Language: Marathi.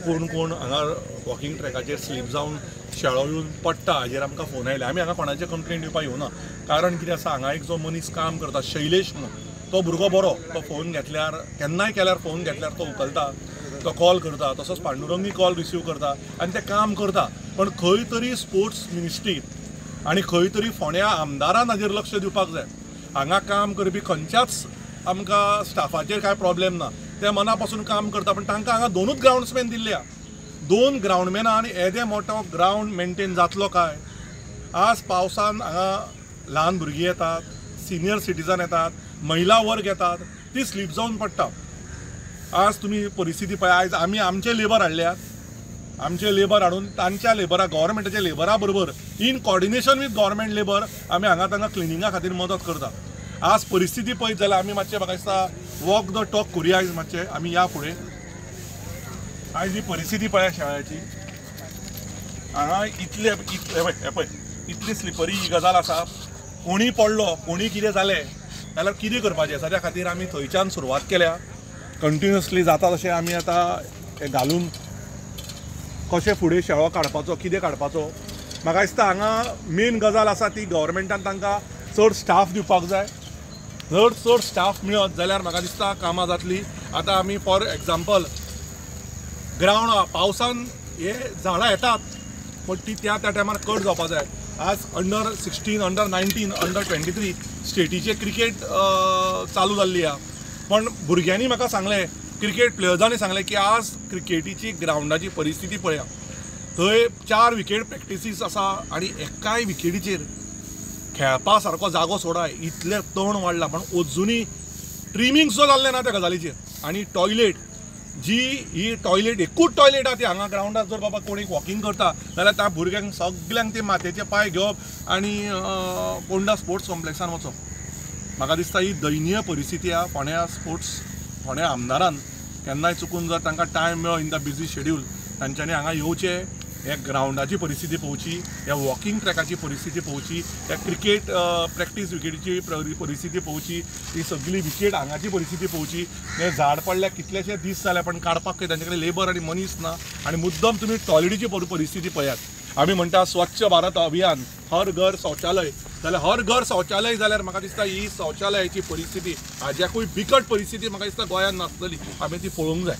कोण कोण हांगा वॉकिंग ट्रॅकाचेर स्लीप जावन शेळो येवन पडटा हाजेर आमकां फोन आयले। आमी हांगा कोणाचे कंप्लेंट दिवपाक येवना, कारण कितें आसा हांगा एक जो मनीस काम करता शैलेश म्हणून, तो भुरगो बरो, तो फोन घेतल्यार केन्नाय केल्यार फोन घेतल्यार तो उखलता, तो कॉल करता, तसोच पांडुरंगी कॉल रिसीव करता आनी ते काम करता। पण खंय तरी स्पोर्ट्स मिनिस्ट्री आनी खंय तरी फोंड्या आमदारान हाजेर लक्ष दिवपाक जाय। हांगा काम करपी खंयच्याच आमकां स्टाफाचेर कांय प्रॉब्लेम ना, ते मना पासून काम करता, पण तांकां हांगा दोनूच ग्राउंड्समॅन दिल्ले आहा। दोन ग्राउंडमॅनान येदे मोठो ग्राउंड मेंटेन जातलो काय? आज पावसान हांगा ल्हान भुरगीं येतात, सिनियर सिटीजन येतात, महिला वर्ग येतात, ती स्लीप जावन पडटा। आज तुमी परिस्थिती पळय, आयज आमी आमचे लेबर हाडल्यात, आमचे लेबर हाडून तांच्या लेबरा गव्हर्मेंटाच्या लेबरा बरोबर in coordination with government labour आमी हांगा तांकां क्लिनिंगा खातीर मदत करता। आज परिस्थिती पळयत जाल्यार आमी मातशें म्हाका दिसता वॉक द टॉक करुया आयज मातशें आमी या फुडें। आयज ही परिस्थिती पळय शाळेची, हांगा इतले हे पळय इतली स्लिपरी ही गजाल आसा। कोणी पडलो, कोणी कितें जालें जाल्यार कितें करपाचें, ताच्या खातीर आमी थंयच्यान सुरवात केल्या। कंटिन्युअसली जाता तशें आमी आतां हें घालून कशें फुडें शेळो काडपाचो, कितें काडपाचो। म्हाका दिसता हांगा मेन गजाल आसा ती गव्हर्मेंटान तांकां चड स्टाफ दिवपाक जाय। जर चड स्टाफ मेळत जाल्यार म्हाका दिसता कामां जातली। आतां आमी फॉर एग्जाम्पल ग्राउंड पावसान हे झाडां येतात, पण ती त्या टायमार कट जावपाक जाय। आज अंडर-16, अंडर-19, अंडर-23 स्टेटीचे क्रिकेट चालू जाल्ली आहा, पण भुरग्यांनी म्हाका सांगलें, क्रिकेट प्लेयर्सांनी सांगलें की आज क्रिकेटीची ग्राउंडाची परिस्थिती पळया, थंय 4 विकेट प्रॅक्टिसीस आसा आनी एकाय विकेटीचेर खेळपा सारको जागो सोडाय, इतलें तण वाडलां, पण अजुनूय ट्रिमींग सुद्दां जाल्लें ना त्या गजालीचेर। आनी टॉयलेट जी ही टॉयलेट एकूच टॉयलेट आहा ती हांगा ग्राउंडार जर बाबा कोणी वॉकिंग करता जाल्यार त्या भुरग्यांक सगळ्यांक ते मातयेचे पांय घेवप आनी पोंडा स्पोर्ट्स कॉम्प्लेक्सान वचप। म्हाका दिसता ही दयनीय परिस्थिती आहा। फोंड्या आमदारान केन्नाय चुकून जर तांकां टायम मेळ्ळो इन द बिजी शेड्यूल, तांच्यांनी हांगा येवचें, ह्या ग्राउंडाची परिस्थिती पळोवची, ह्या वॉकिंग ट्रॅकाची परिस्थिती पळोवची, ह्या क्रिकेट प्रॅक्टीस विकेटीची परिस्थिती पळोवची, ही सगळी विकेट हांगाची परिस्थिती पळोवची। हे झाड पडल्या कितलेशे दीस जाले, पण काडपाक काही तांचे कडेन लेबर आनी मनीस ना। आनी मुद्दम तुमी टॉयलेटीची परिस्थिती पळयात। आमी म्हणटा स्वच्छ भारत अभियान, हर घर शौचालय, जाल्यार हर घर शौचालय जाल्यार म्हाका दिसता ही शौचालयाची परिस्थिती हाज्याकूय बिकट परिस्थिती म्हाका दिसता गोंयांत नासतली, आमी ती पळोवंक जाय।